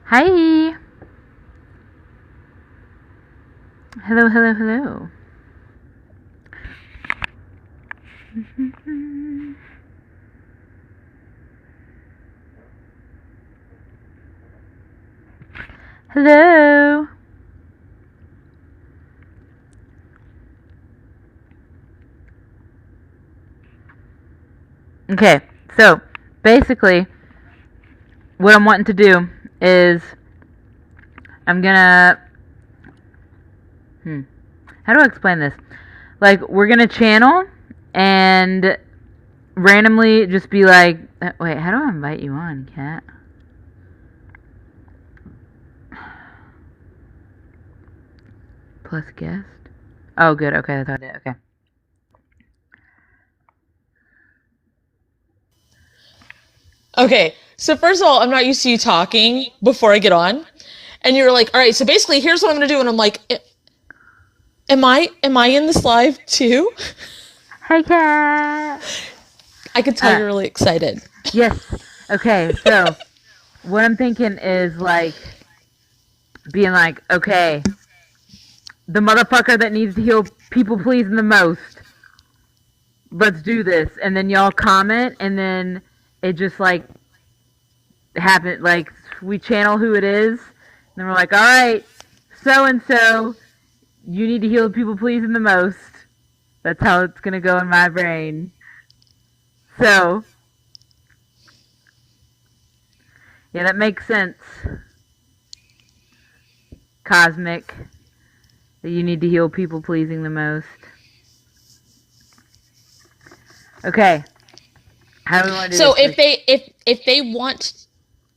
Hi. Hello, hello, hello. Hello. Okay, so basically what I'm wanting to do is I'm gonna how do I explain this? Like, we're gonna channel and randomly just be like, wait, how do I invite you on, Kat? Plus guest? Oh, good. Okay, that's how I did. Okay. Okay, so first of all, I'm not used to you talking before I get on. And you're like, all right, so basically here's what I'm gonna do. And I'm like, am I in this live too? Hey, Kat! I could tell you're really excited. Yes. Okay, so what I'm thinking is like being like, okay, the motherfucker that needs to heal people pleasing the most. Let's do this. And then y'all comment, and then it just like happen, like we channel who it is, and then we're like, all right, so and so, you need to heal people pleasing the most. That's how it's gonna go in my brain. So yeah, that makes sense. Cosmic, that you need to heal people pleasing the most. Okay. How do we want to do So this? if they want,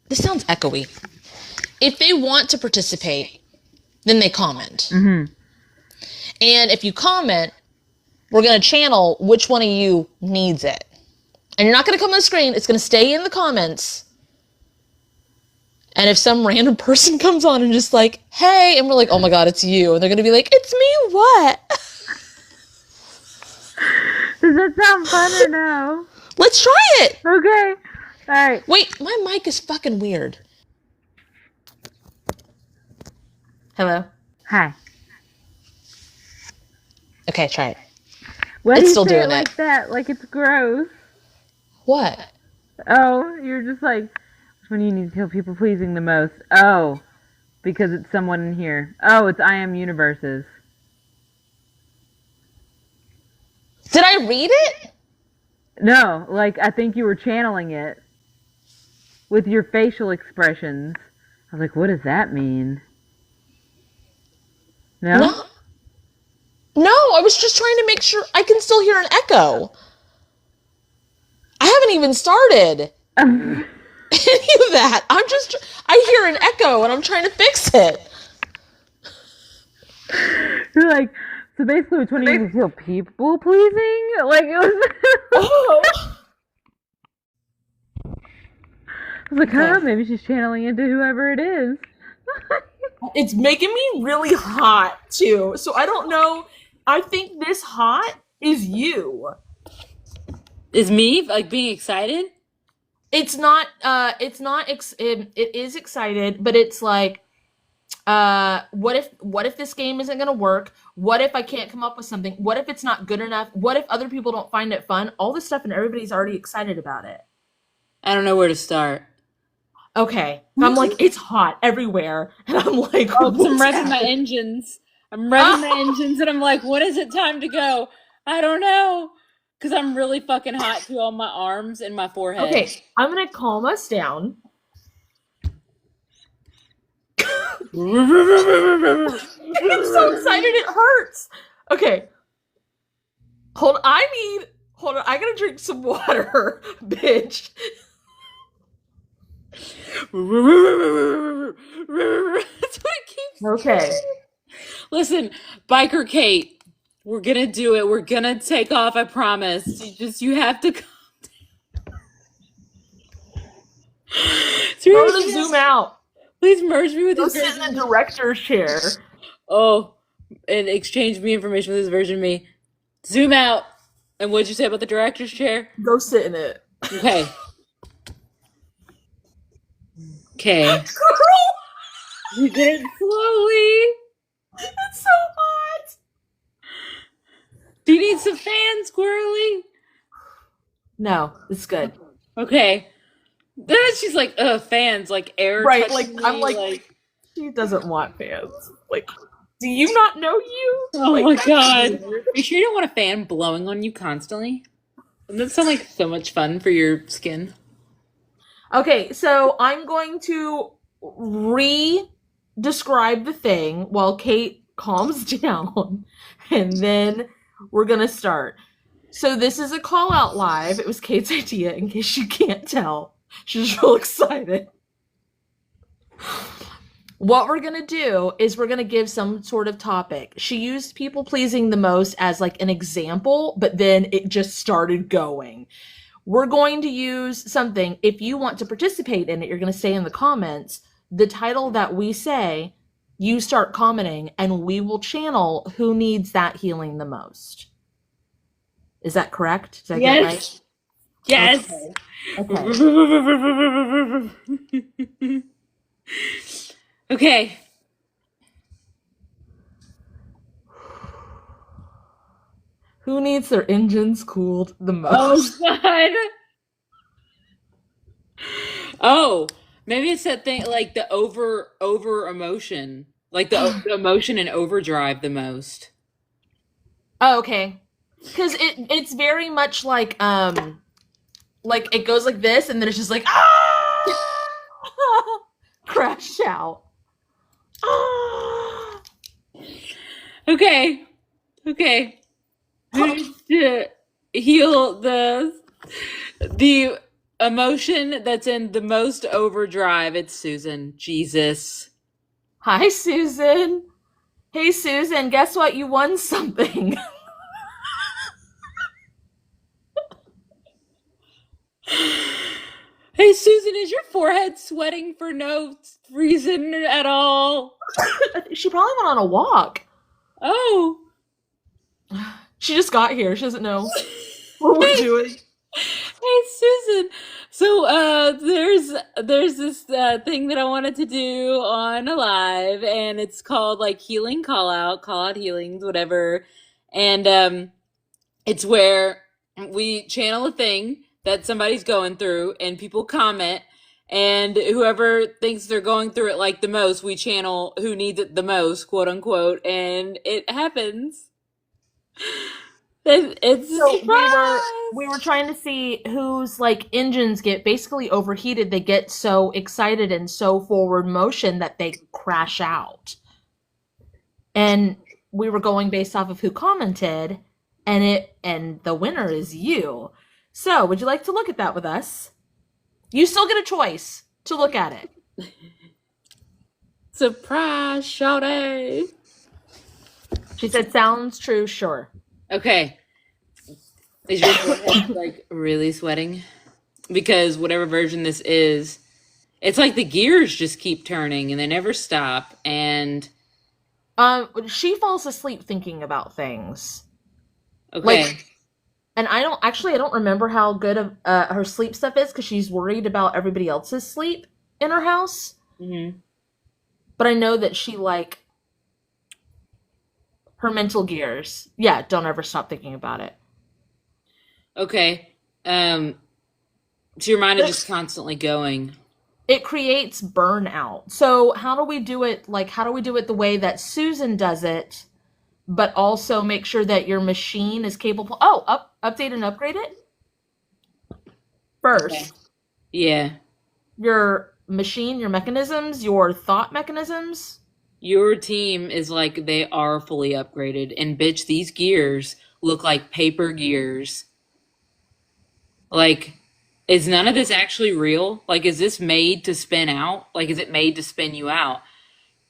this sounds echoey. If they want to participate, then they comment. Mm-hmm. And if you comment, we're gonna channel which one of you needs it. And you're not gonna come on the screen, it's gonna stay in the comments. And if some random person comes on and just like, hey, and we're like, oh my god, it's you. And they're gonna be like, it's me, what? Does that sound fun or no? Let's try it. Okay. Alright. Wait, my mic is fucking weird. Hello? Hi. Okay, try it. Why It's do you still say doing it like it. that? Like it's gross. What? Oh, you're just like, which one do you need to heal people pleasing the most? Oh, because it's someone in here. Oh, it's I Am Universes. Did I read it? No, like I think you were channeling it with your facial expressions. I was like, what does that mean? No? No, I was just trying to make sure I can still hear an echo. I haven't even started any of that. I hear an echo and I'm trying to fix it. You're like, so basically which one do you need to feel people pleasing? Like it was Oh. I was like, huh, maybe she's channeling into whoever it is. It's making me really hot too. So I don't know. I think this hot is you. Is me like being excited? It is excited, but it's like, what if this game isn't gonna work? What if I can't come up with something? What if it's not good enough? What if other people don't find it fun? All this stuff and everybody's already excited about it. I don't know where to start. Okay. I'm like, it's hot everywhere. And I'm like, I'm revving my engines. I'm revving my engines and I'm like, when is it time to go? I don't know. Because I'm really fucking hot too on my arms and my forehead. Okay, I'm gonna calm us down. I'm so excited it hurts. Okay. Hold on, I gotta drink some water, bitch. That's what it keeps Okay. saying. Listen, Biker Kate, we're gonna do it. We're gonna take off, I promise. You have to calm down. Go to zoom out. Please merge me with Go this sit version. in the director's chair. Oh, and exchange me information with this version of me. Zoom out. And what'd you say about the director's chair? Go sit in it. Okay. Okay. Girl! You did it slowly. It's so hot. Do you need some fans, Squirrely? No, it's good. Okay. Then she's like, fans, like air Right, touching like, I'm me, like, she doesn't want fans. Like, do you not know you? oh Like, my that's god. weird. Are you sure you don't want a fan blowing on you constantly? Doesn't that sound like so much fun for your skin? Okay, so I'm going to re-describe the thing while Kate calms down, and then we're gonna start. So this is a call out live. It was Kate's idea, in case you can't tell. She's real excited. What we're gonna do is we're gonna give some sort of topic. She used people pleasing the most as like an example, but then it just started going. We're going to use something. If you want to participate in it, you're gonna say in the comments the title that we say, you start commenting, and we will channel who needs that healing the most. Is that correct? Did I get it right? Yes. Okay. Okay. Who needs their engines cooled the most? Oh god. Oh, maybe it's that thing like the over emotion, like the emotion in overdrive the most. Oh, okay. Because it's very much like it goes like this, and then it's just like crash out. Okay. Okay. Who needs to heal the emotion that's in the most overdrive? It's Susan. Jesus. Hi, Susan. Hey, Susan. Guess what? You won something. Hey Susan, is your forehead sweating for no reason at all? She probably went on a walk. Oh. She just got here. She doesn't know what we're doing. Hey Susan. So there's this thing that I wanted to do on a live, and it's called like healing call out healings, whatever. And it's where we channel a thing that somebody's going through, and people comment, and whoever thinks they're going through it like the most, we channel who needs it the most, quote unquote, and it happens. It's So we were trying to see whose like engines get basically overheated. They get so excited and so forward motion that they crash out. And we were going based off of who commented, and the winner is you. So, would you like to look at that with us? You still get a choice to look at it. surprise, shawty. She said, "Sounds true, sure." Okay. Is your forehead like really sweating? Because whatever version this is, it's like the gears just keep turning and they never stop. And She falls asleep thinking about things. okay. Like, and I don't remember how good her sleep stuff is, because she's worried about everybody else's sleep in her house. Mm-hmm. But I know that she like her mental gears. Yeah, don't ever stop thinking about it. Okay. So your mind is just constantly going. It creates burnout. So how do we do it? Like, how do we do it the way that Susan does it, but also make sure that your machine is capable? Oh, update and upgrade it first. Okay. Yeah. Your machine, your mechanisms, your thought mechanisms. Your team is like they are fully upgraded. And bitch, these gears look like paper gears. Like, is none of this actually real? Like, is this made to spin out? Like, is it made to spin you out?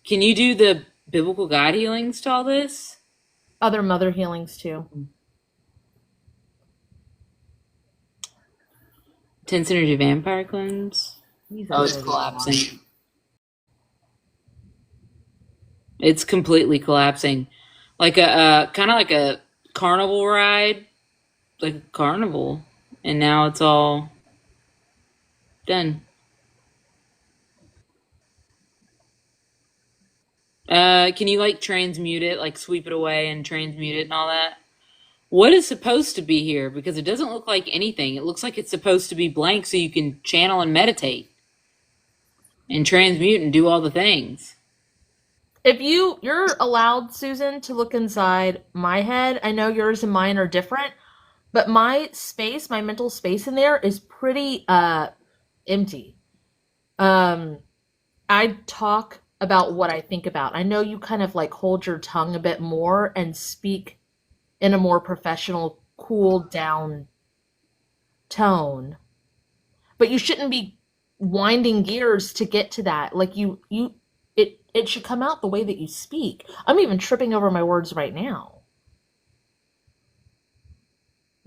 Can you do the biblical guide healings to all this? Other mother healings too. Tense energy vampire cleanse. Oh, it's really collapsing. It's completely collapsing. Like a kind of like a carnival ride, like a carnival, and now it's all done. Can you like transmute it, like sweep it away and transmute it and all that? What is supposed to be here? Because it doesn't look like anything. It looks like it's supposed to be blank so you can channel and meditate and transmute and do all the things. If you're allowed, Susan, to look inside my head. I know yours and mine are different, but my space, my mental space in there is pretty empty. Um I talk about what I think about. I know you kind of like hold your tongue a bit more and speak in a more professional, cool down tone. But you shouldn't be winding gears to get to that. Like it should come out the way that you speak. I'm even tripping over my words right now.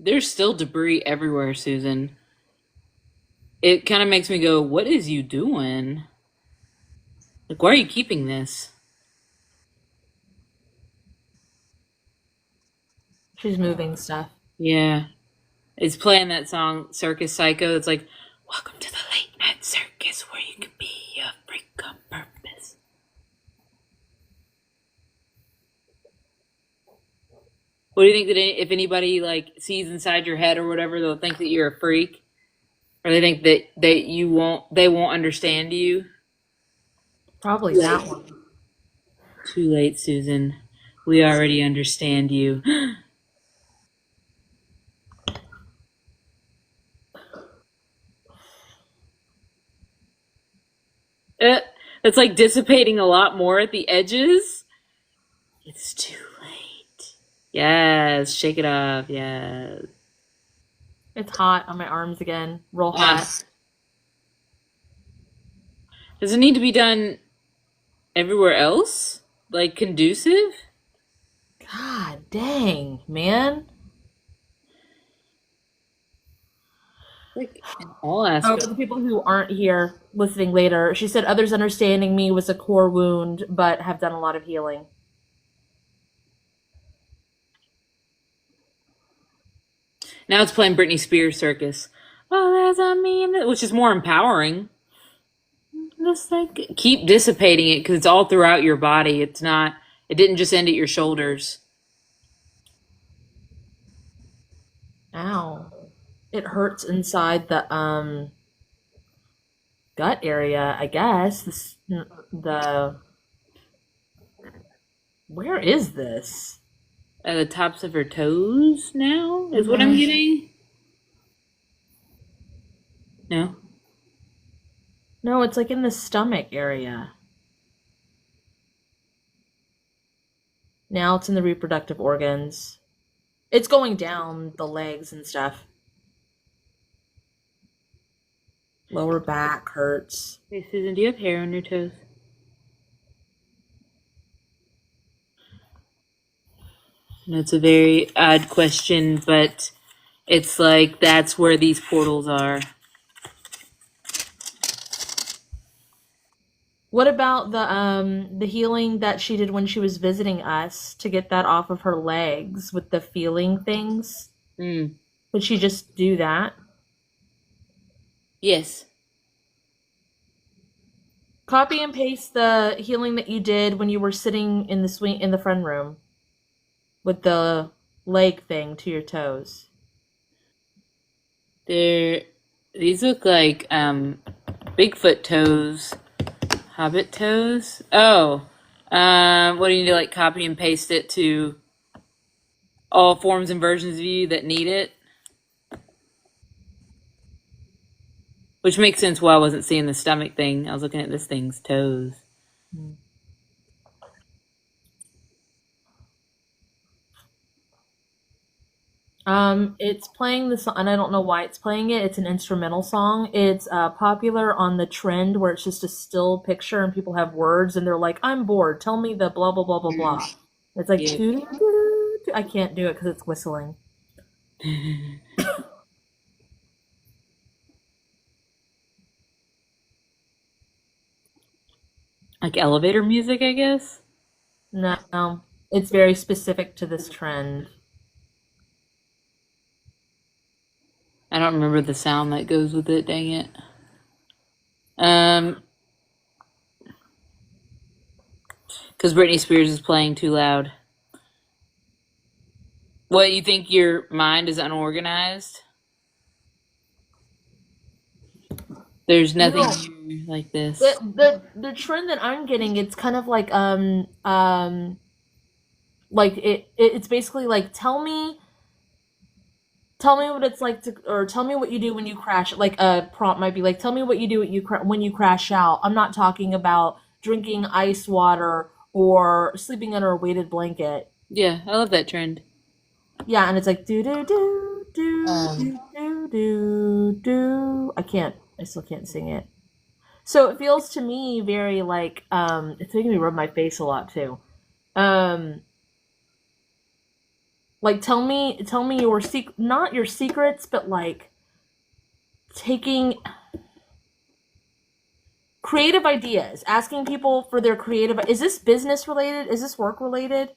There's still debris everywhere, Susan. It kind of makes me go, what is you doing? Like, why are you keeping this? She's moving stuff. Yeah. It's playing that song, Circus Psycho. It's like, welcome to the late night circus where you can be a freak on purpose. What do you think that if anybody like sees inside your head or whatever, they'll think that you're a freak? Or they think that they won't understand you? Probably that one. Too late, Susan. We already understand you. It's like dissipating a lot more at the edges. It's too late. Yes, shake it off. Yes. It's hot on my arms again. Real hot. Does it need to be done everywhere else? Like conducive? God dang, man. Like in all Oh, aspects. for the people who aren't here listening later, she said others understanding me was a core wound, but have done a lot of healing. Now it's playing Britney Spears Circus. Oh, doesn't mean that, which is more empowering. Just like keep dissipating it because it's all throughout your body. It's not. It didn't just end at your shoulders. Ow. It hurts inside the gut area, I guess. The where is this? At the tops of her toes now is what I'm getting. No. No, it's like in the stomach area. Now it's in the reproductive organs. It's going down the legs and stuff. Lower back hurts. Hey, Susan, do you have hair on your toes? That's a very odd question, but it's like that's where these portals are. What about the healing that she did when she was visiting us to get that off of her legs with the feeling things? Mm. Would she just do that? Yes. Copy and paste the healing that you did when you were sitting in the swing in the friend room with the leg thing to your toes. These look like Bigfoot toes. Hobbit toes? Oh. What do you need to like copy and paste it to all forms and versions of you that need it? Which makes sense why I wasn't seeing the stomach thing. I was looking at this thing's toes. It's playing the song, and I don't know why it's playing it. It's an instrumental song. It's popular on the trend where it's just a still picture and people have words and they're like, "I'm bored. Tell me the blah blah blah blah blah." It's like, Yeah. I can't do it because it's whistling. Like elevator music, I guess? No, it's very specific to this trend. I don't remember the sound that goes with it, dang it. Because Because Britney Spears is playing too loud. What, you think your mind is unorganized? There's nothing No, here like this. the trend that I'm getting, it's kind of like it's basically like tell me what it's like to, or tell me what you do when you crash. Like a prompt might be like, tell me what you do when you crash out. I'm not talking about drinking ice water or sleeping under a weighted blanket. Yeah, I love that trend. Yeah, and it's like do do do do Um, do do do do. I still can't sing it. So it feels to me very like it's making me rub my face a lot too. Um, like tell me your not your secrets, but like taking creative ideas, asking people for their creative. Is this business related? Is this work related?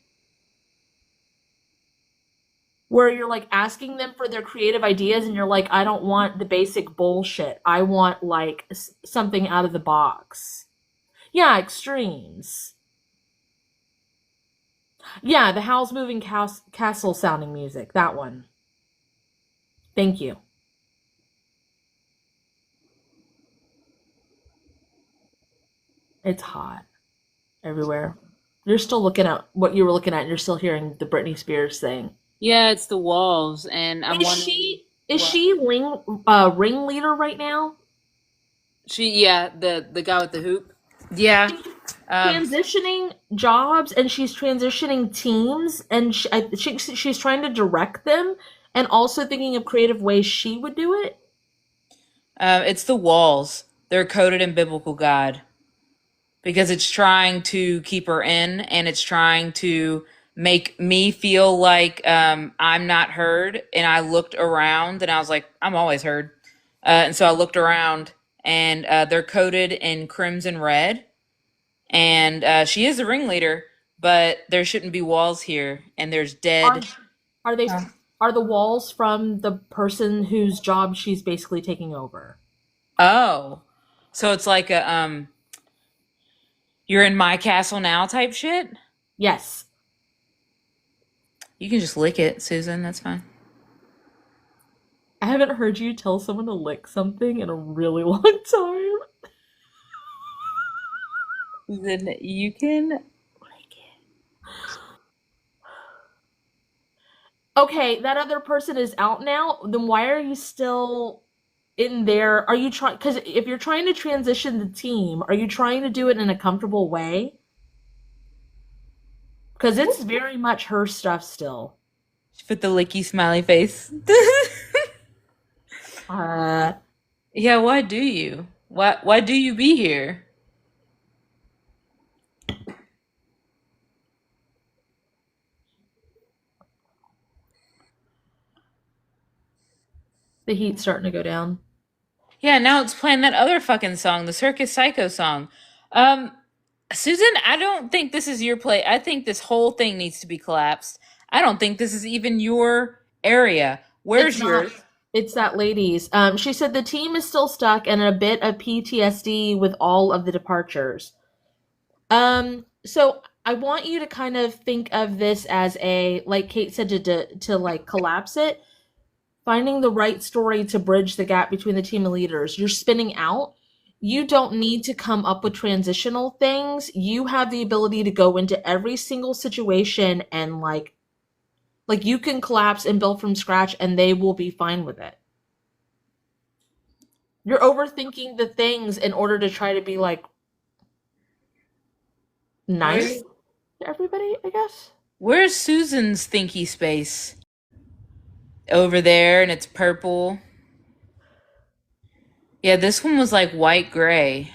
Where you're like asking them for their creative ideas and you're like, I don't want the basic bullshit. I want like something out of the box. Yeah, extremes. Yeah, the Howl's Moving Castle sounding music. That one. Thank you. It's hot everywhere. You're still looking at what you were looking at and you're still hearing the Britney Spears thing. yeah, it's the walls, and I'm Is wondering is what she ringleader right now? yeah, the guy with the hoop. Yeah. Um, Transitioning jobs and she's transitioning teams and she's trying to direct them and also thinking of creative ways she would do it. it's the walls. They're coded in biblical God because it's trying to keep her in, and it's trying to make me feel like I'm not heard. And I looked around and I was like, I'm always heard. And so I looked around, and they're coded in crimson red. And she is the ringleader, but there shouldn't be walls here. And there's Are dead. are they Huh? are the walls from the person whose job she's basically taking over? Oh, so it's like a you're in my castle now type shit. Yes. You can just lick it, Susan. That's fine. I haven't heard you tell someone to lick something in a really long time. Then you can lick it. Okay, that other person is out now. Then why are you still in there? Are you trying? Because if you're trying to transition the team, are you trying to do it in a comfortable way? Because it's very much her stuff still. Put the licky smiley face. Uh, Yeah, why do you? Why do you be here? the heat's starting to go down. Yeah, now it's playing that other fucking song, the Circus Psycho song. Um, Susan, I don't think this is your play. I think this whole thing needs to be collapsed. I don't think this is even your area. It's Where's not. yours? It's that lady's. She said the team is still stuck and a bit of PTSD with all of the departures. So I want you to kind of think of this as a, like Kate said, to like collapse it, finding the right story to bridge the gap between the team of leaders. You're spinning out. You don't need to come up with transitional things. You have the ability to go into every single situation and like you can collapse and build from scratch and they will be fine with it. You're overthinking the things in order to try to be like Where nice to everybody, I guess. Where's Susan's thinky space? Over there, and it's purple. Yeah, this one was like white gray.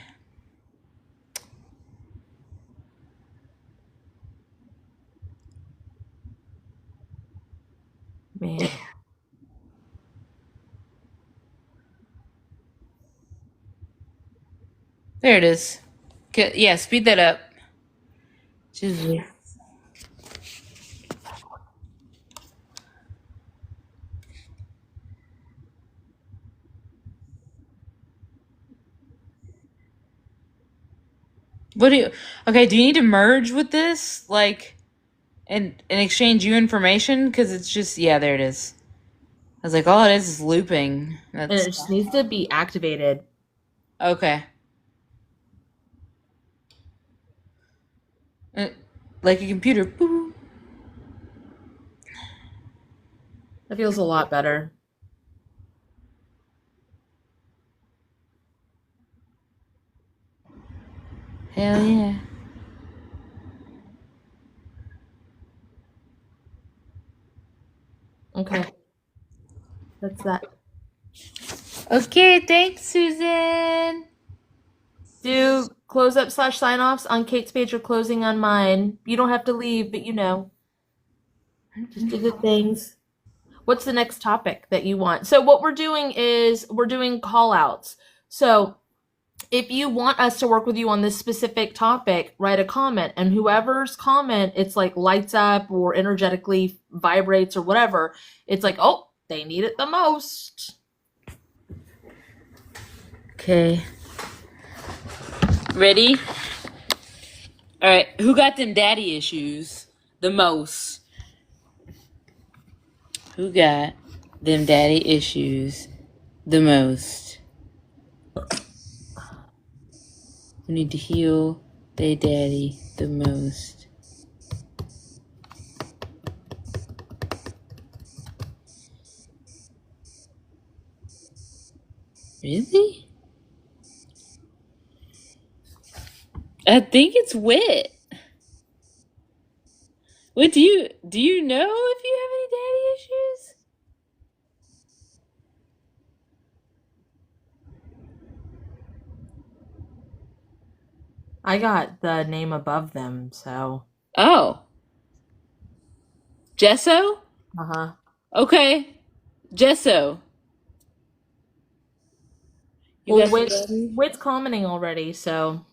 Man. There it is. Yeah, speed that up. Jesus. What do you? Okay, do you need to merge with this, like, and exchange you information? Because it's just there it is. I was like, all it is looping. And it That's just needs to be activated. okay. Uh, like a computer. Boop. That feels a lot better. Hell yeah. Okay. That's that. Okay, thanks, Susan. Do close up / sign offs on Kate's page or closing on mine. You don't have to leave, but just do the things. What's the next topic that you want? So what we're doing is we're doing call outs. So if you want us to work with you on this specific topic, write a comment, and whoever's comment, it's like lights up or energetically vibrates or whatever. It's like, oh, they need it the most. Okay. Ready? All right. Who got them daddy issues the most? Who got them daddy issues the most? Who need to heal their daddy the most? Really? I think it's Wit. Wit, do you know if you have any daddy issues? I got the name above them, so. Oh. Gesso? Uh-huh. Okay. Gesso. You Well, got some daddy? Wit's commenting already, so.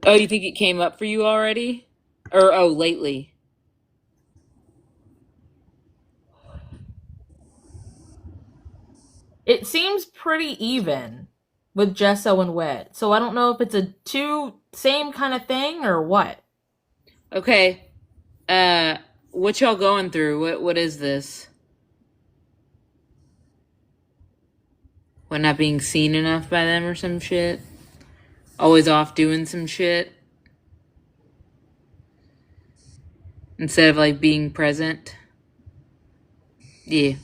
Oh, you think it came up for you already? Or lately? It seems pretty even with Gesso and Wit. So I don't know if it's a same kind of thing or what. Okay. What y'all going through? What is this? What, not being seen enough by them or some shit? Always off doing some shit? Instead of like being present? Yeah.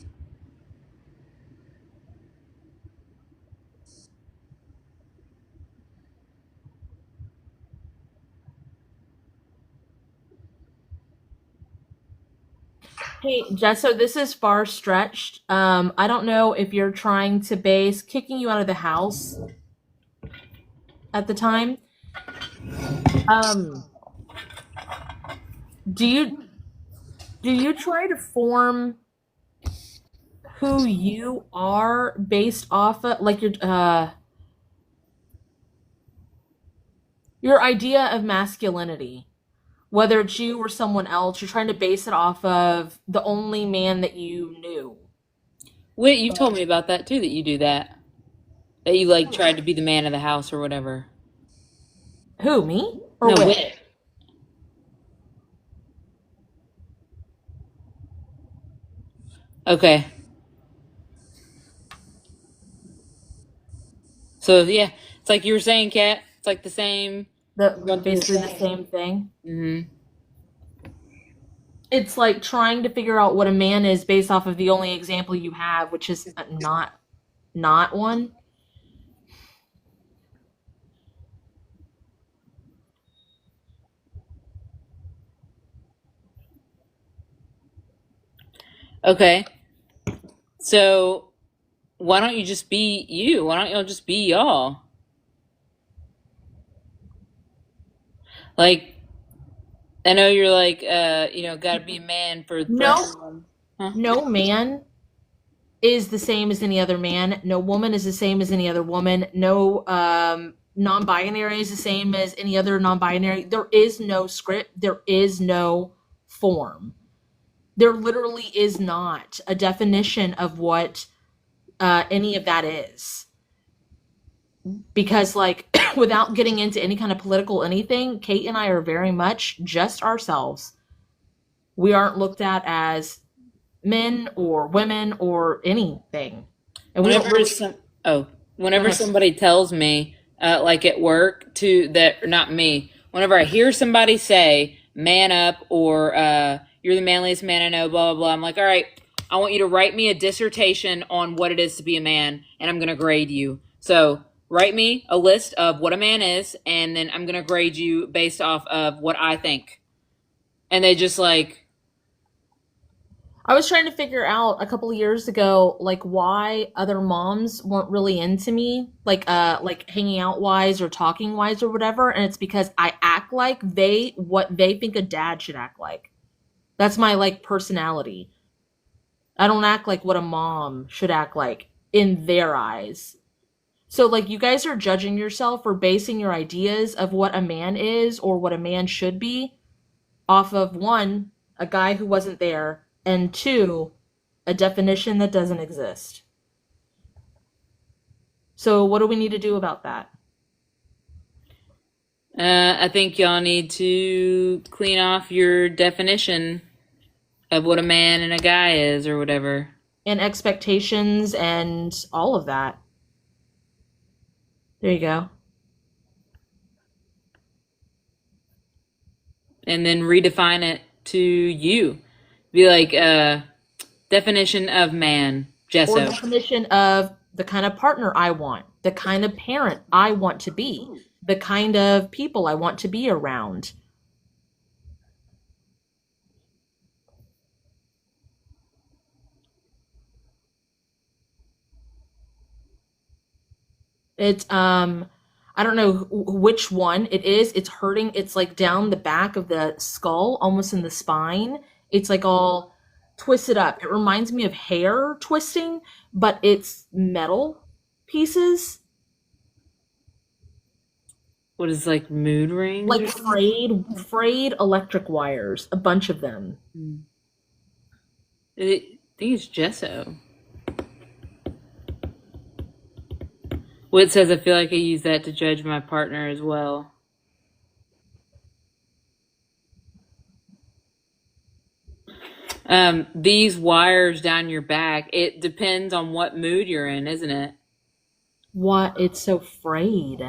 Hey, Gesso, this is far stretched. I don't know if you're trying to base kicking you out of the house at the time. Um, do you try to form who you are based off of like your idea of masculinity? Whether it's you or someone else, you're trying to base it off of the only man that you knew. Wait, you told me about that too, that you do that. That you like tried to be the man of the house or whatever. Who, me? Or No, Wit? Wit. Okay. So yeah, it's like you were saying, Kat. It's like the same. Basically the same thing. Mm-hmm. It's like trying to figure out what a man is based off of the only example you have, which is not one. Okay. So why don't you just be you? Why don't y'all just be y'all? Like, I know you're like, gotta be a man for No, everyone. Huh? no man is the same as any other man. No woman is the same as any other woman. No non-binary is the same as any other non-binary. There is no script. There is no form. There literally is not a definition of what any of that is. Because, like, without getting into any kind of political anything, Kate and I are very much just ourselves. We aren't looked at as men or women or anything. And we don't Whenever really some oh, go whenever ahead. somebody tells me, like at work, to that not me. Whenever I hear somebody say "man up" or "you're the manliest man I know," blah blah blah, I'm like, all right, I want you to write me a dissertation on what it is to be a man, and I'm gonna grade you. So write me a list of what a man is, and then I'm gonna grade you based off of what I think. And they just like, I was trying to figure out a couple of years ago, like, why other moms weren't really into me, like hanging out wise or talking wise or whatever, and it's because I act like what they think a dad should act like. That's my, like, personality. I don't act like what a mom should act like in their eyes. So, like, you guys are judging yourself or basing your ideas of what a man is or what a man should be off of, one, a guy who wasn't there, and two, a definition that doesn't exist. So, what do we need to do about that? I think y'all need to clean off your definition of what a man and a guy is or whatever. And expectations and all of that. There you go. And then redefine it to you. Be like, definition of man, Or Gesso. definition of the kind of partner I want, the kind of parent I want to be, the kind of people I want to be around. It's I don't know which one it is. It's hurting. It's like down the back of the skull, almost in the spine. It's like all twisted up. It reminds me of hair twisting, but it's metal pieces, What is like mood rings like or something? frayed electric wires, a bunch of them. I think it's Gesso. Well, it says I feel like I use that to judge my partner as well. These wires down your back, it depends on what mood you're in, isn't it? What? It's so frayed.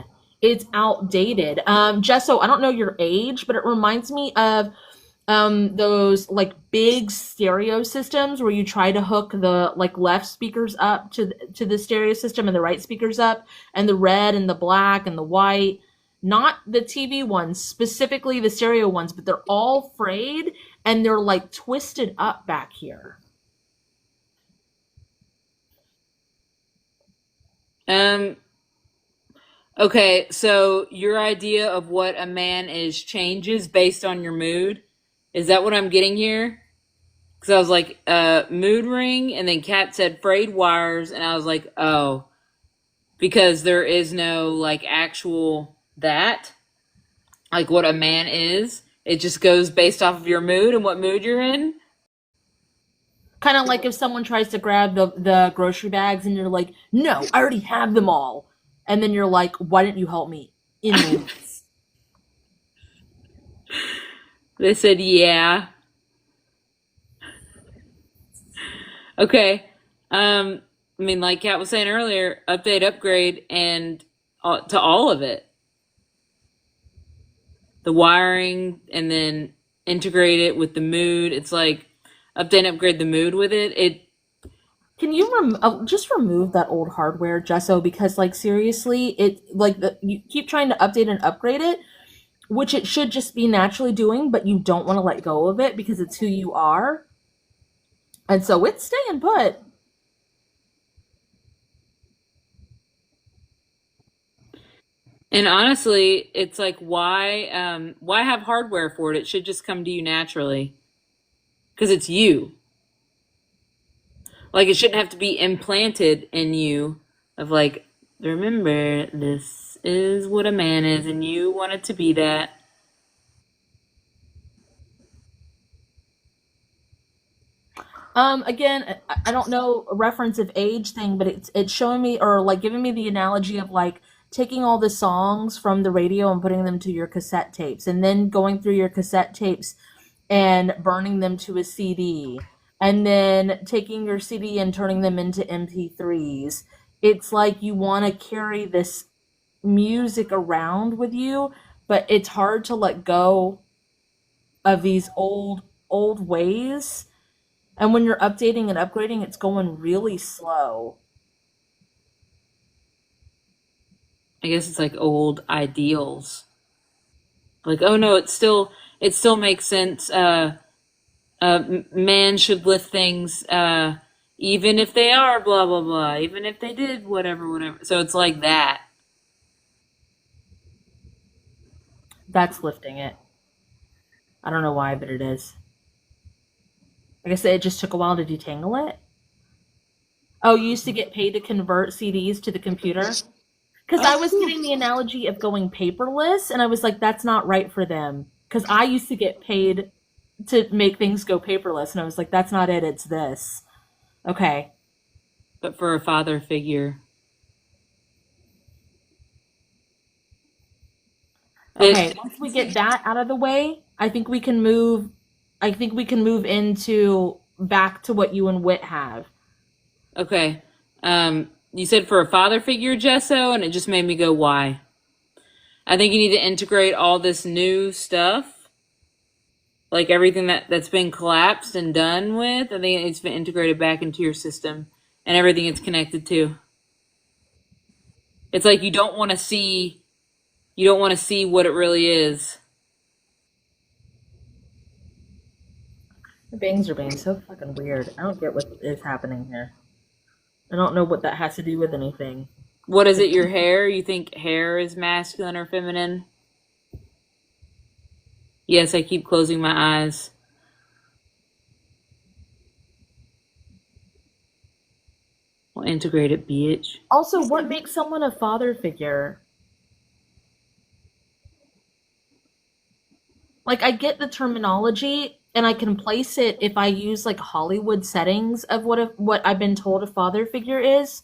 It's outdated. Jesso, I don't know your age, but it reminds me of those, like, big stereo systems where you try to hook the, like, left speakers up to the stereo system and the right speakers up, and the red and the black and the white. Not the TV ones, specifically the stereo ones, but they're all frayed and they're, like, twisted up back here. Um, okay, so your idea of what a man is changes based on your mood. Is that what I'm getting here? Because I was like, mood ring, and then Kat said frayed wires, and I was like, oh, because there is no like actual that, like what a man is. It just goes based off of your mood and what mood you're in. Kind of like if someone tries to grab the grocery bags and you're like, no, I already have them all. And then you're like, why didn't you help me in this? They said, yeah. Okay. I mean, like Kat was saying earlier, update, upgrade, and to all of it. The wiring, and then integrate it with the mood. It's like update and upgrade the mood with it. Can you just remove that old hardware, Jesso? Because, like, seriously, you keep trying to update and upgrade it, which it should just be naturally doing, but you don't want to let go of it because it's who you are. And so it's staying put. And honestly, it's like why have hardware for it? It should just come to you naturally because it's you. Like it shouldn't have to be implanted in you of like, remember, this is what a man is, and you want it to be that. Again, I don't know a reference of age thing, but it's showing me or like giving me the analogy of like taking all the songs from the radio and putting them to your cassette tapes, and then going through your cassette tapes and burning them to a CD, and then taking your CD and turning them into MP3s. It's like you want to carry this music around with you, but it's hard to let go of these old ways. And when you're updating and upgrading, it's going really slow. I guess it's like old ideals. Like, oh no, it still makes sense. Man should lift things, even if they are blah blah blah, even if they did whatever whatever. So it's like that. That's lifting it. I don't know why, but it is. Like I said, it just took a while to detangle it. Oh, you used to get paid to convert CDs to the computer? Because I was getting the analogy of going paperless, and I was like, that's not right for them. Because I used to get paid to make things go paperless, and I was like, that's not it, it's this. Okay. But for a father figure, Okay, it once we get that out of the way, I think we can move into back to what you and Wit have. okay. You said for a father figure, Gesso, and it just made me go, why? I think you need to integrate all this new stuff, like everything that's been collapsed and done with. I think it's been integrated back into your system and everything it's connected to. It's like you don't want to see what it really is. The bangs are being so fucking weird. I don't get what is happening here. I don't know what that has to do with anything. What is it? Your hair? You think hair is masculine or feminine? Yes, I keep closing my eyes. We'll integrate it, bitch. Also, what makes someone a father figure? Like, I get the terminology, and I can place it if I use like Hollywood settings of what I've been told a father figure is.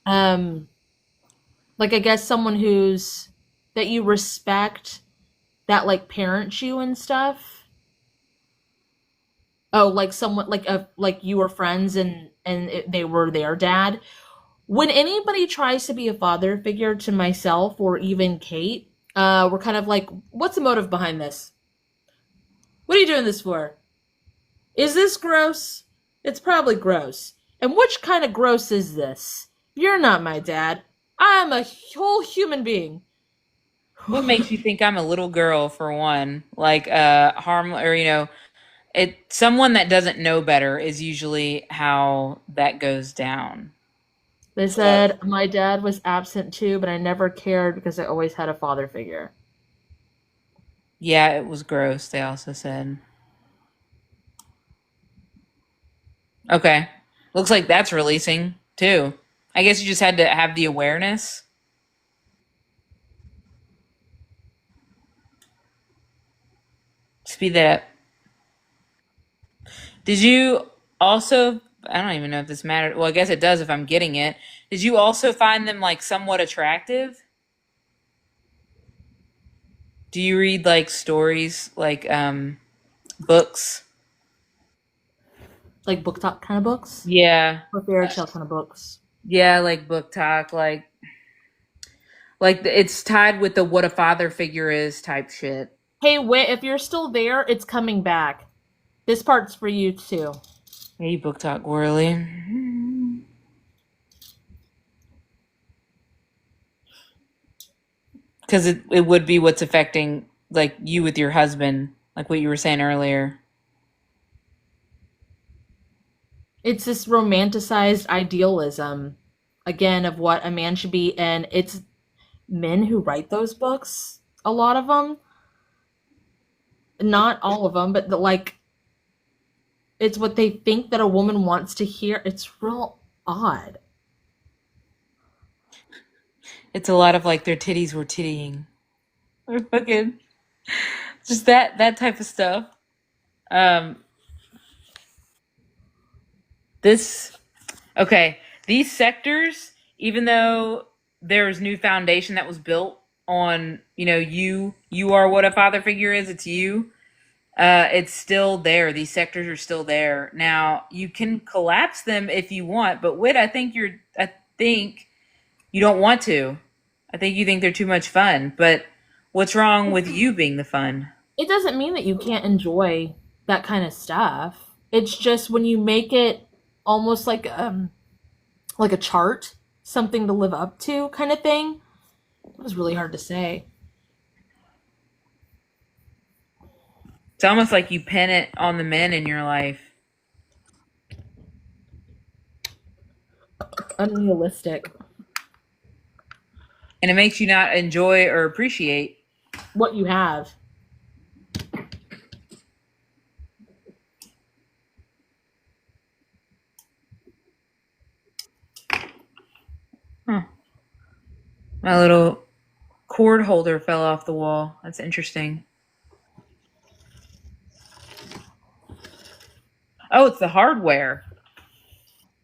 Um, like I guess someone who's that you respect, that like parents you and stuff. Oh, like someone like you were friends and they were their dad. When anybody tries to be a father figure to myself or even Kate, we're kind of like, what's the motive behind this? What are you doing this for? Is this gross? It's probably gross. And which kind of gross is this? You're not my dad. I'm a whole human being. What makes you think I'm a little girl for one? Like harm or it someone that doesn't know better is usually how that goes down. They said my dad was absent too, but I never cared because I always had a father figure. Yeah, it was gross, they also said. Okay. Looks like that's releasing too. I guess you just had to have the awareness. Speed that up. Did you also, I don't even know if this mattered. Well, I guess it does if I'm getting it. Did you also find them like somewhat attractive? Do you read like stories, like books? Like book talk kind of books? Yeah. Or fairy tale kind of books. Yeah, like book talk, like it's tied with the what a father figure is type shit. Hey, Wit, if you're still there, it's coming back. This part's for you too. Hey, book talk whirly. Because it would be what's affecting like you with your husband, like what you were saying earlier. It's this romanticized idealism, again, of what a man should be, and it's men who write those books. A lot of them, not all of them, but it's what they think that a woman wants to hear. It's real odd. It's a lot of like their titties were tittying. Or fucking just that type of stuff. Um This okay. These sectors, even though there's new foundation that was built on, you are what a father figure is. It's you. It's still there. These sectors are still there. Now you can collapse them if you want, but Wit, I think you don't want to. I think you think they're too much fun. But what's wrong with you being the fun? It doesn't mean that you can't enjoy that kind of stuff. It's just when you make it almost like a chart, something to live up to kind of thing. It was really hard to say. It's almost like you pin it on the men in your life. Unrealistic. And it makes you not enjoy or appreciate What you have. Huh. My little cord holder fell off the wall. That's interesting. Oh, it's the hardware.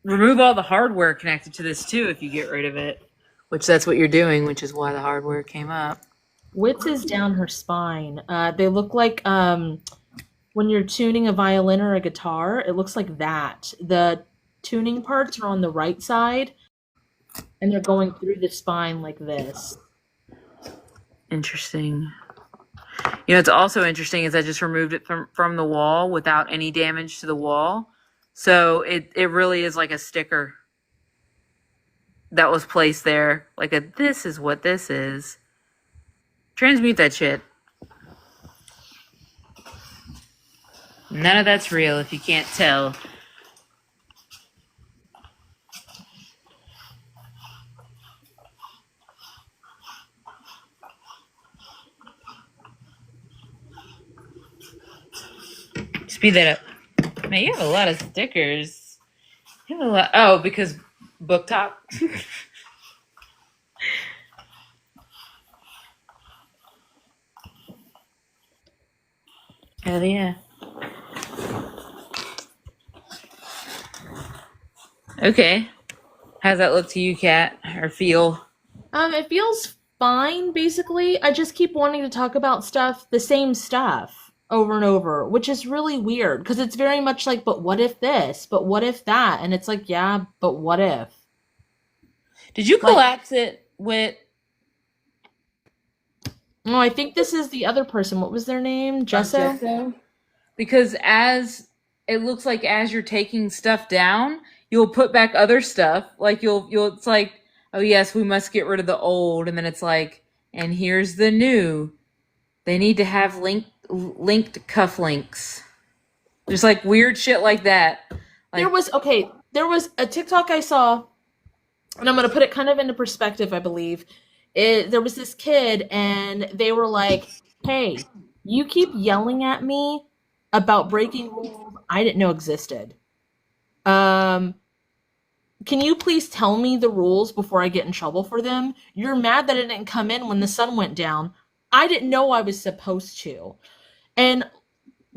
Remove all the hardware connected to this too if you get rid of it. Which that's what you're doing, which is why the hardware came up. Wits is down her spine. They look like when you're tuning a violin or a guitar, it looks like that. The tuning parts are on the right side, and they're going through the spine like this. Interesting. It's also interesting is I just removed it from the wall without any damage to the wall. So it really is like a sticker that was placed there. Like this is what this is. Transmute that shit. None of that's real if you can't tell. Speed that up. Man, you have a lot of stickers. You have a lot. Oh, because book talk. Hell yeah. Okay. How's that look to you, Kat? Or feel? It feels fine, basically. I just keep wanting to talk about the same stuff, over and over, which is really weird because it's very much like, but what if this? But what if that? And it's like, yeah, but what if? Did you collapse it with? No, I think this is the other person. What was their name? Gesso? Because as it looks like as you're taking stuff down, you'll put back other stuff. Like you'll it's like, oh yes, we must get rid of the old, and then it's like, and here's the new. They need to have linked cufflinks. Just like weird shit like that. There was a TikTok I saw, and I'm gonna put it kind of into perspective, I believe. There was this kid, and they were like, hey, you keep yelling at me about breaking rules I didn't know existed. Can you please tell me the rules before I get in trouble for them? You're mad that it didn't come in when the sun went down. I didn't know I was supposed to. And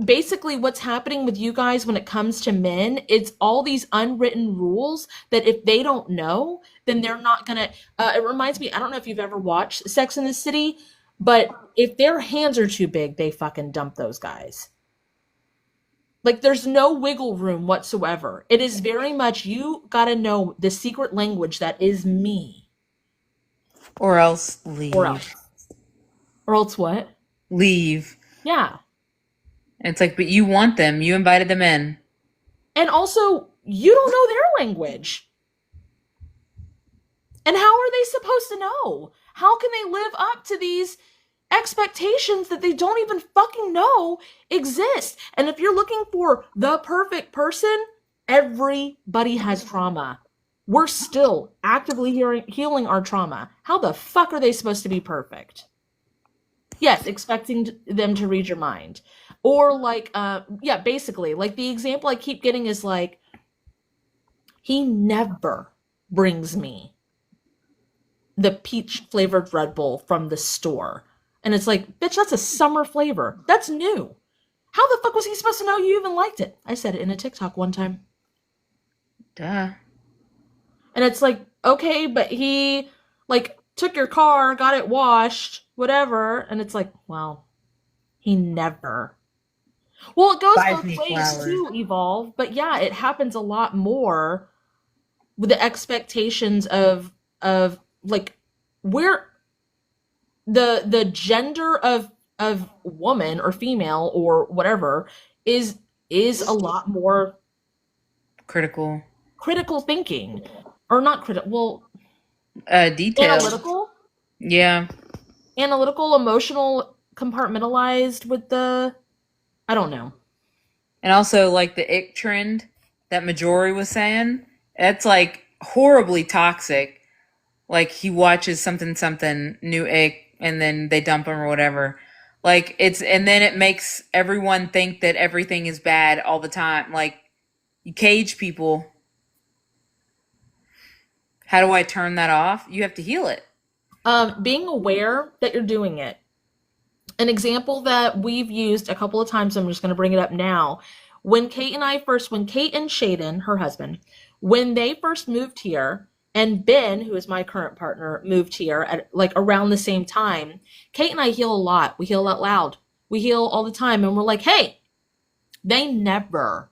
basically what's happening with you guys when it comes to men, it's all these unwritten rules that if they don't know, then they're not gonna it reminds me, I don't know if you've ever watched Sex and the City, but if their hands are too big, they fucking dump those guys. Like there's no wiggle room whatsoever. It is very much, you gotta know the secret language that is me. Or else leave. Or else what? Leave. Yeah. It's like, but you want them. You invited them in. And also, you don't know their language. And how are they supposed to know? How can they live up to these expectations that they don't even fucking know exist? And if you're looking for the perfect person, everybody has trauma. We're still actively healing our trauma. How the fuck are they supposed to be perfect? Yes, expecting them to read your mind. Or like, basically, like the example I keep getting is like, he never brings me the peach flavored Red Bull from the store. And it's like, bitch, that's a summer flavor. That's new. How the fuck was he supposed to know you even liked it? I said it in a TikTok one time. Duh. And it's like, okay, but he like took your car, got it washed, whatever. And it's like, well, he never. Well, it goes Buys both me ways flowers. too, Evolve. But yeah, it happens a lot more with the expectations of like where the gender of woman or female or whatever is is a lot more Critical. critical thinking, or not critical, well, Detailed. analytical, Yeah. emotional, compartmentalized with the, I don't know. And also, like the ick trend that Majori was saying, that's like horribly toxic. Like he watches something new ick, and then they dump him or whatever. Like it's, and then it makes everyone think that everything is bad all the time. Like you cage people. How do I turn that off? You have to heal it. Being aware that you're doing it. An example that we've used a couple of times, I'm just going to bring it up now. When Kate and Shaden, her husband, when they first moved here, and Ben, who is my current partner, moved here at like around the same time, Kate and I heal a lot. We heal out loud. We heal all the time. And we're like, hey, they never,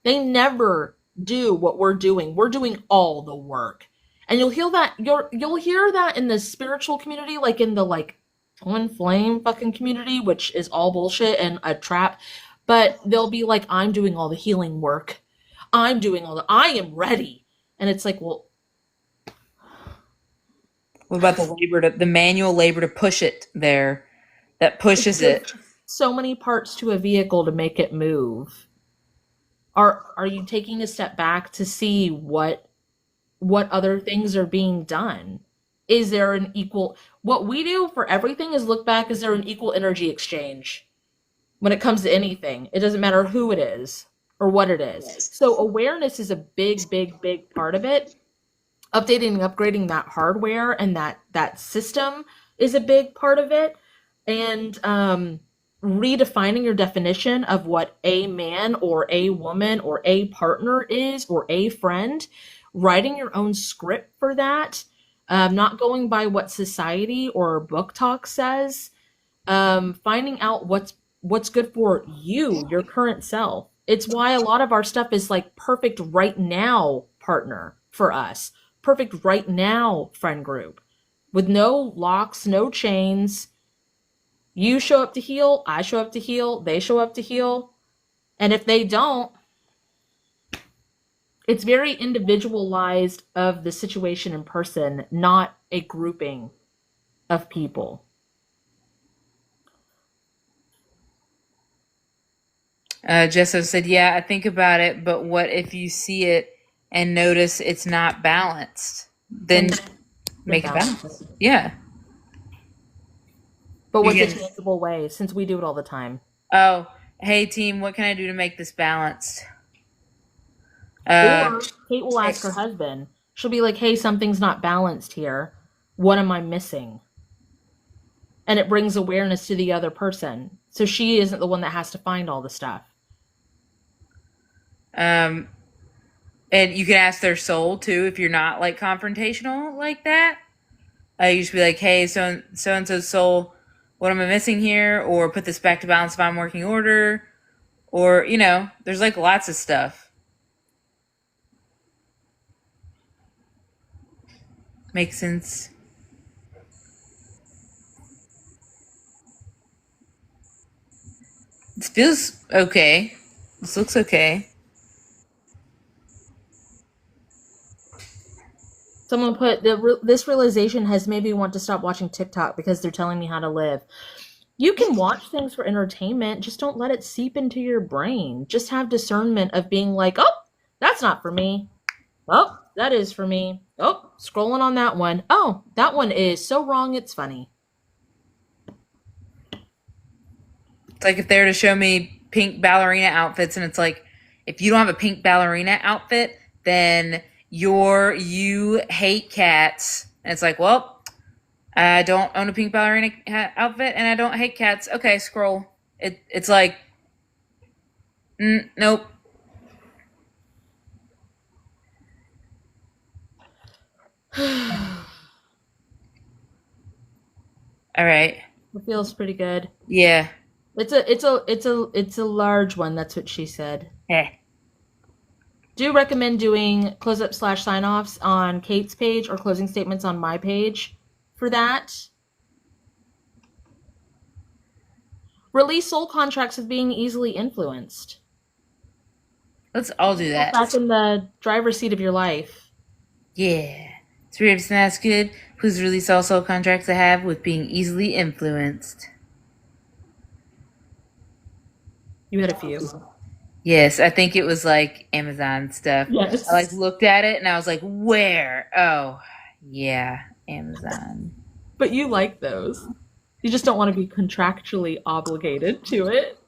they never do what we're doing. We're doing all the work. And you'll hear that in the spiritual community, like in the like twin flame fucking community, which is all bullshit and a trap. But they'll be like, I'm doing all the healing work. I am ready. And it's like, well, What about the manual labor to push it there? That pushes it. so many parts to a vehicle to make it move. Are you taking a step back to see what other things are being done? Is there an equal, what we do for everything is look back, is there an equal energy exchange when it comes to anything? It doesn't matter who it is or what it is. So awareness is a big part of it. Updating and upgrading that hardware and that system is a big part of it. And redefining your definition of what a man or a woman or a partner is, or a friend, writing your own script for that, not going by what society or book talk says, finding out what's good for you, your current self. It's why a lot of our stuff is like perfect right now partner for us, perfect right now friend group, with no locks, no chains. You show up to heal, I show up to heal, they show up to heal. And if they don't, it's very individualized of the situation in person, not a grouping of people. Jesso said, yeah, I think about it, but what if you see it and notice it's not balanced? Then make it balanced. Yeah. But what's You a can- tangible way, since we do it all the time? Oh, hey team, what can I do to make this balanced? Uh, Or Kate will ask her husband. She'll be like, hey, something's not balanced here. What am I missing? And it brings awareness to the other person. So she isn't the one that has to find all the stuff. and you can ask their soul too if you're not like confrontational like that. You just be like, hey, so and so's soul, what am I missing here? Or put this back to balance if I'm working order. Or, there's like lots of stuff. Makes sense. This feels okay. This looks okay. Someone put, this realization has made me want to stop watching TikTok because they're telling me how to live. You can watch things for entertainment, just don't let it seep into your brain. Just have discernment of being like, oh, that's not for me. Oh, that is for me. Oh, scrolling on that one. Oh, that one is so wrong, it's funny. It's like if they were to show me pink ballerina outfits, and it's like, if you don't have a pink ballerina outfit, then you hate cats. And it's like, well, I don't own a pink ballerina outfit, and I don't hate cats. Okay, scroll. It's like, nope. All right. It feels pretty good. Yeah. It's a large one. That's what she said. Heh. Do recommend doing close up / sign offs on Kate's page or closing statements on my page for that. Release soul contracts of being easily influenced. Let's all do that. Back in the driver's seat of your life. Yeah. 3 that's good. Please release all soul contracts I have with being easily influenced. You had a few. Yes, I think it was like Amazon stuff. Yes. I like looked at it and I was like, where? Oh, yeah, Amazon. But you like those. You just don't want to be contractually obligated to it.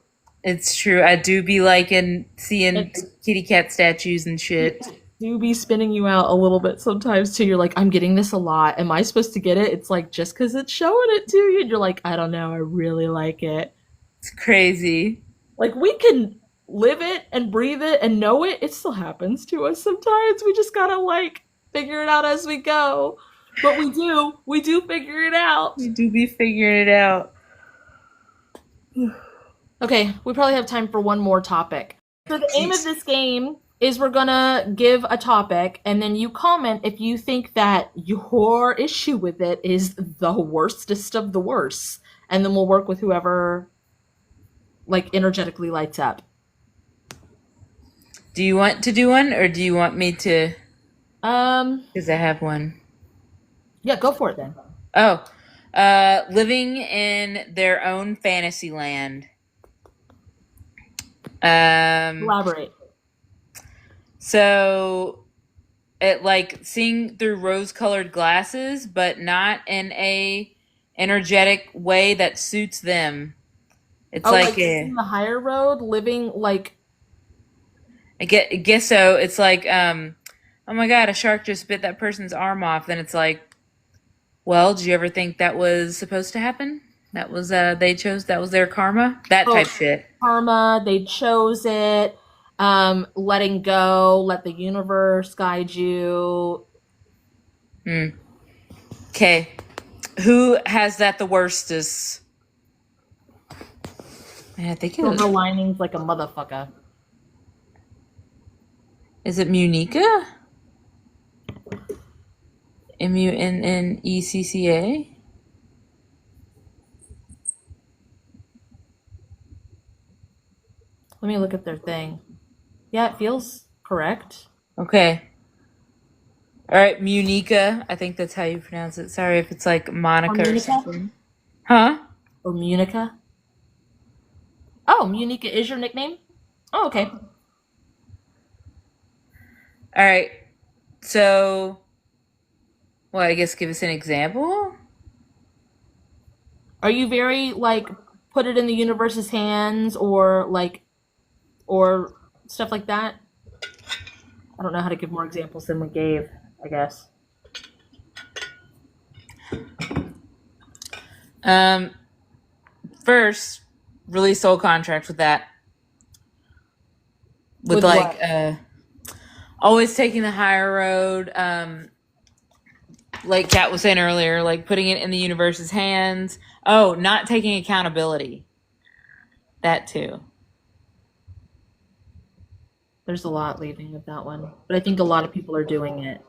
It's true. I do be liking seeing kitty cat statues and shit. Do be spinning you out a little bit sometimes too. You're like, I'm getting this a lot. Am I supposed to get it? It's like just because it's showing it to you, and you're like, I don't know. I really like it. It's crazy. Like we can live it and breathe it and know it. It still happens to us sometimes. We just gotta like figure it out as we go. But we do figure it out. We do be figuring it out. Okay, we probably have time for one more topic. So the aim of this game is we're gonna give a topic and then you comment if you think that your issue with it is the worstest of the worst. And then we'll work with whoever like energetically lights up. Do you want to do one or do you want me to? Because I have one. Yeah, go for it then. Oh, living in their own fantasy land. Elaborate. So, it like seeing through rose-colored glasses, but not in a energetic way that suits them. It's like in the higher road, living like. I guess so. It's like, oh my God, a shark just bit that person's arm off. Then it's like, well, did you ever think that was supposed to happen? That was they chose, that was their karma, that type shit. Karma, they chose it. Letting go, let the universe guide you. Okay, who has that the worstest? I think it was. Silver linings like a motherfucker. Is it Munica? Munnecca? Let me look at their thing. Yeah, it feels correct. Okay. All right, Munica. I think that's how you pronounce it. Sorry if it's like Monica or something. Huh? Or Munica. Oh, Munica is your nickname? Oh, okay. All right. So, well, I guess give us an example. Are you very like put it in the universe's hands or stuff like that? I don't know how to give more examples than we gave, I guess. First, release soul contract with that. With like what? Always taking the higher road. Like Kat was saying earlier, like putting it in the universe's hands. Oh, not taking accountability. That too. There's a lot leaving with that one, but I think a lot of people are doing it.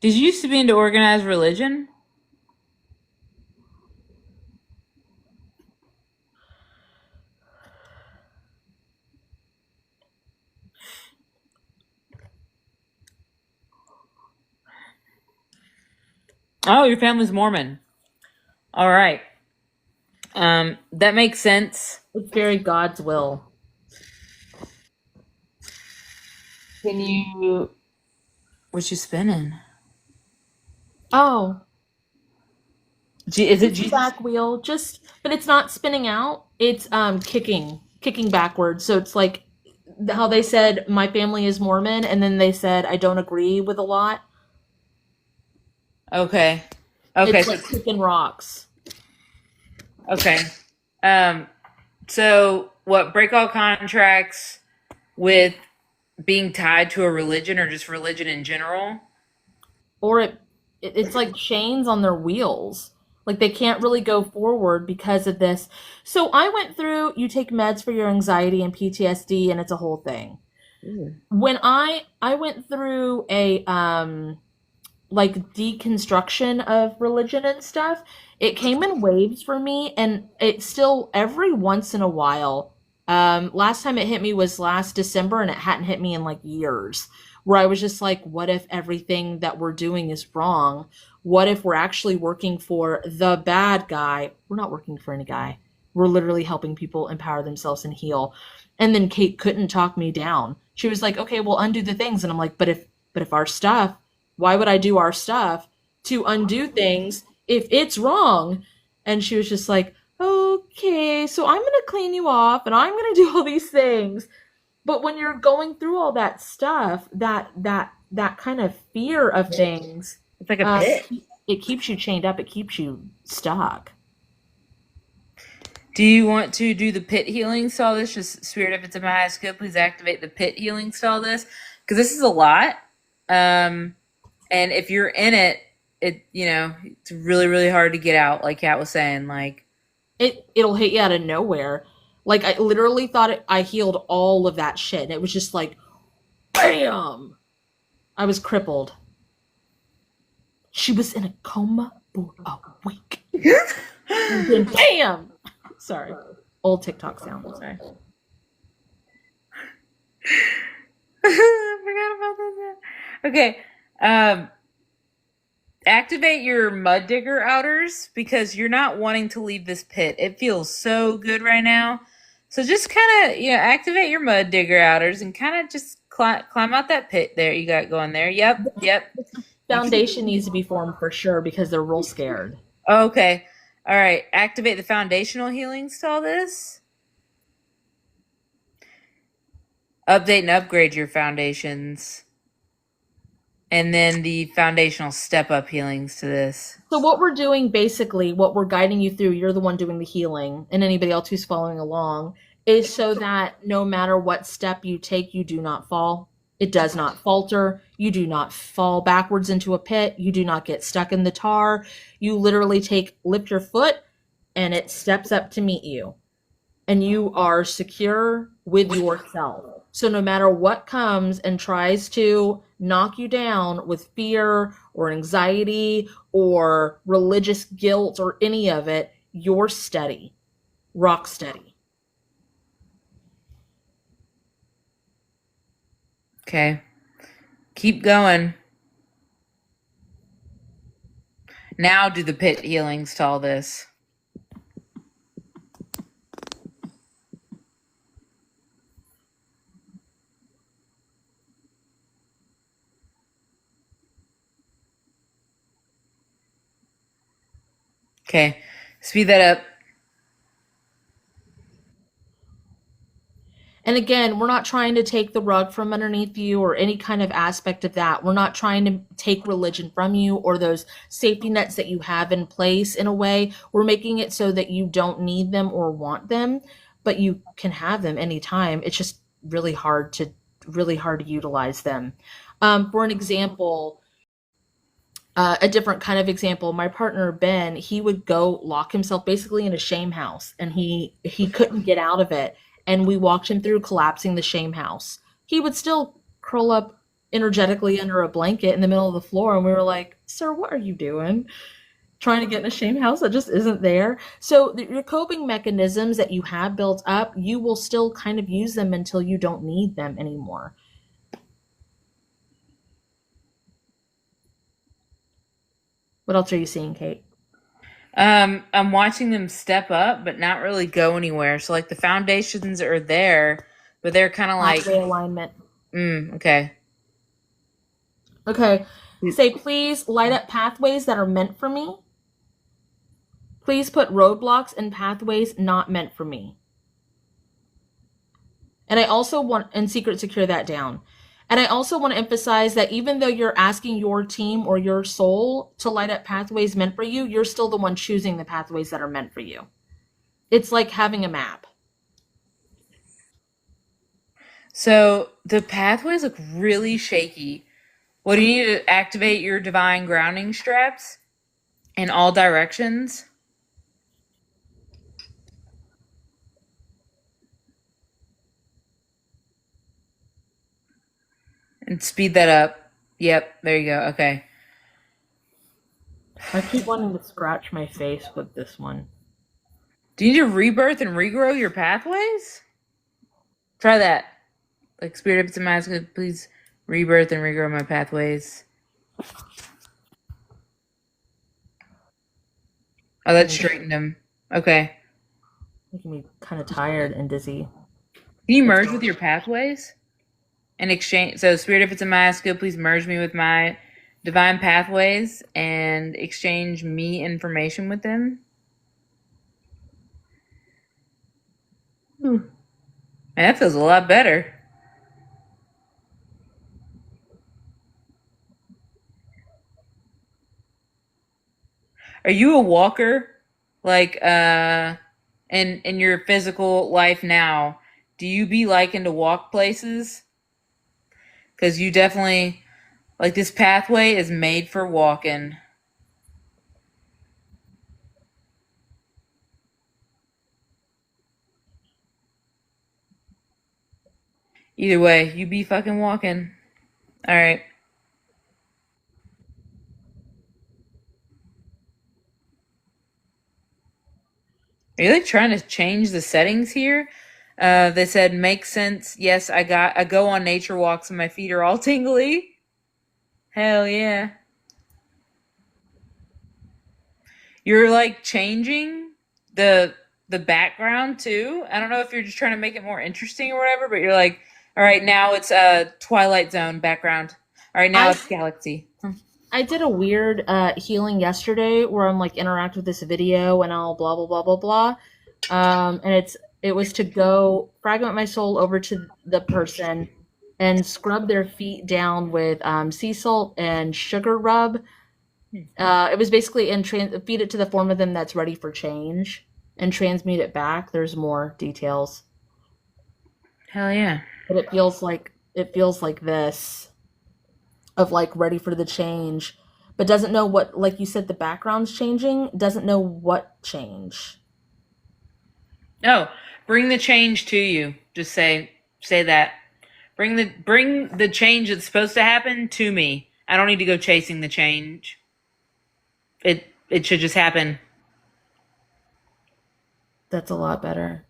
Did you used to be into organized religion? Oh, your family's Mormon. All right. That makes sense. It's very God's will. Can you? What you spinning? Oh, Is it Jesus? back wheel. But it's not spinning out. It's kicking backwards. So it's like how they said my family is Mormon, and then they said I don't agree with a lot. Okay. Okay. It's like kicking rocks. Okay. So what? Break all contracts with being tied to a religion or just religion in general. Or it's like chains on their wheels. Like they can't really go forward because of this. So I went through, you take meds for your anxiety and PTSD, and it's a whole thing. Ooh. When I went through a like deconstruction of religion and stuff, it came in waves for me, and it still every once in a while. Last time it hit me was last December, and it hadn't hit me in like years. Where I was just like, what if everything that we're doing is wrong? What if we're actually working for the bad guy? We're not working for any guy. We're literally helping people empower themselves and heal. And then Kate couldn't talk me down. She was like, okay, well, undo the things. And I'm like, but if our stuff, why would I do our stuff to undo things if it's wrong? And she was just like, okay, so I'm going to clean you off and I'm going to do all these things. But when you're going through all that stuff, that kind of fear of things, It's like a pit. it keeps you chained up. It keeps you stuck. Do you want to do the pit healing style? This just spirit, if it's in my highest good, please activate the pit healing style. This because this is a lot, and if you're in it, it's really hard to get out. Like Kat was saying, like It'll hit you out of nowhere. Like I literally thought I healed all of that shit, and it was just like, bam! I was crippled. She was in a coma for a week, and then bam! Sorry, old TikTok sound. Sorry. I forgot about that. Okay, activate your mud digger outers because you're not wanting to leave this pit. It feels so good right now. So just kind of, activate your mud digger outers and kind of just climb out that pit there you got going there. Yep. Foundation needs to be formed for sure because they're real scared. Okay. All right. Activate the foundational healings to all this. Update and upgrade your foundations. And then the foundational step-up healings to this. So what we're doing, basically, what we're guiding you through, you're the one doing the healing, and anybody else who's following along, is so that no matter what step you take, you do not fall. It does not falter. You do not fall backwards into a pit. You do not get stuck in the tar. You literally lift your foot, and it steps up to meet you. And you are secure with yourself. So no matter what comes and tries to knock you down with fear or anxiety or religious guilt or any of it, you're steady, rock steady. Okay. Keep going. Now do the pit healings to all this. Okay. Speed that up. And again, we're not trying to take the rug from underneath you or any kind of aspect of that. We're not trying to take religion from you or those safety nets that you have in place in a way. We're making it so that you don't need them or want them, but you can have them anytime. It's just really hard to utilize them. For an example, a different kind of example, my partner Ben, he would go lock himself basically in a shame house, and he couldn't get out of it. And we walked him through collapsing the shame house. He would still curl up energetically under a blanket in the middle of the floor, and we were like, "Sir, what are you doing? Trying to get in a shame house that just isn't there?" So your coping mechanisms that you have built up, you will still kind of use them until you don't need them anymore. What else are you seeing, Kate? I'm watching them step up, but not really go anywhere. So like the foundations are there, but they're kind of like, Pathway alignment. Okay. Okay. Say, please light up pathways that are meant for me. Please put roadblocks in pathways not meant for me. And I also want, and secret secure that down. And I also want to emphasize that even though you're asking your team or your soul to light up pathways meant for you, you're still the one choosing the pathways that are meant for you. It's like having a map. So the pathways look really shaky. What do you need to activate your divine grounding straps in all directions? And speed that up. Yep, there you go. Okay. I keep wanting to scratch my face with this one. Do you need to rebirth and regrow your pathways? Try that. Like, Spirit, if it's a mask, please rebirth and regrow my pathways. Oh, that straightened them. Okay. Making me kind of tired and dizzy. Can you merge with your pathways? And exchange. So, Spirit, if it's a mask, please merge me with my divine pathways and exchange me information with them. Man, that feels a lot better. Are you a walker? Like, in your physical life now, do you be liking to walk places? Because you definitely, like, this pathway is made for walking. Either way, you be fucking walking. Alright. Are you like trying to change the settings here? They said make sense. Yes, I go on nature walks and my feet are all tingly. Hell yeah. You're like changing the background too. I don't know if you're just trying to make it more interesting or whatever, but you're like, all right, now it's a Twilight Zone background. All right, now it's galaxy. I did a weird healing yesterday where I'm like interact with this video and I'll blah blah blah blah blah. And it was to go fragment my soul over to the person and scrub their feet down with sea salt and sugar rub. It was basically feed it to the form of them that's ready for change and transmute it back. There's more details. Hell yeah. But it feels like this of like ready for the change, but doesn't know what, like you said, the background's changing, doesn't know what change. Oh, bring the change to you. Just say that. Bring the change that's supposed to happen to me. I don't need to go chasing the change. It should just happen. That's a lot better.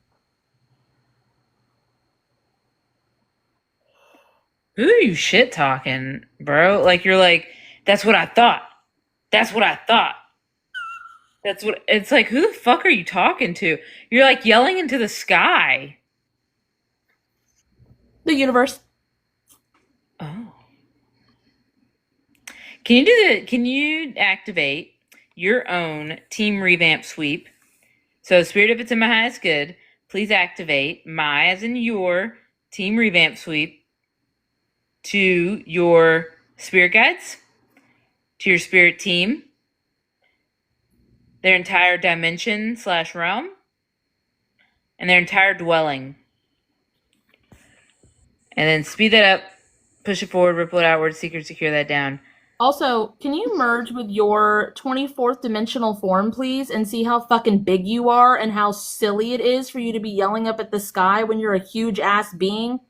Who are you shit talking, bro? Like you're like, that's what I thought. That's what I thought. That's what it's like. Who the fuck are you talking to? You're like yelling into the sky. The universe. Oh. Can you activate your own team revamp sweep? So Spirit, if it's in my highest good, please activate my as in your team revamp sweep to your spirit guides, to your spirit team, their entire dimension / realm, and their entire dwelling. And then speed that up, push it forward, ripple it outward, secure that down. Also, can you merge with your 24th dimensional form, please, and see how fucking big you are and how silly it is for you to be yelling up at the sky when you're a huge ass being?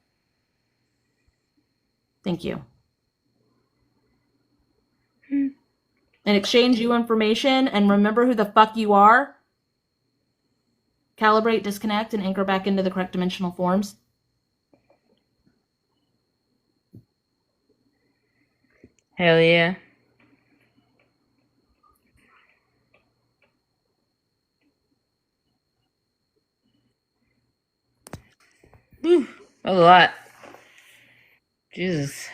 Thank you. And exchange you information and remember who the fuck you are. Calibrate, disconnect, and anchor back into the correct dimensional forms. Hell yeah. Whew, a lot. Jesus.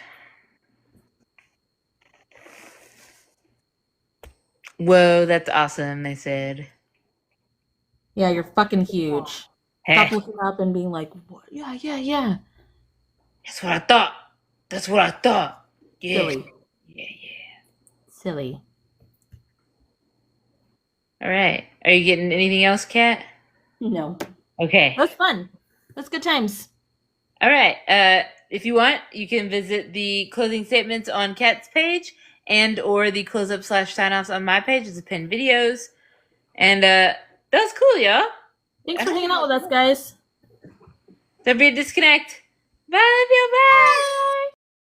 Whoa, that's awesome, they said. Yeah, you're fucking huge. Hey, Stop looking up and being like, what? Yeah. that's what I thought. That's what I thought. Yeah. Silly. Yeah. Silly. All right. Are you getting anything else, Kat? No. Okay. That's fun. That's good times. All right. If you want, you can visit the closing statements on Kat's page and or the close-up / sign-offs on my page. It's a pinned videos. And that was cool, y'all. Thanks for hanging out with us, guys. Don't be a disconnect. Bye, love you. Bye.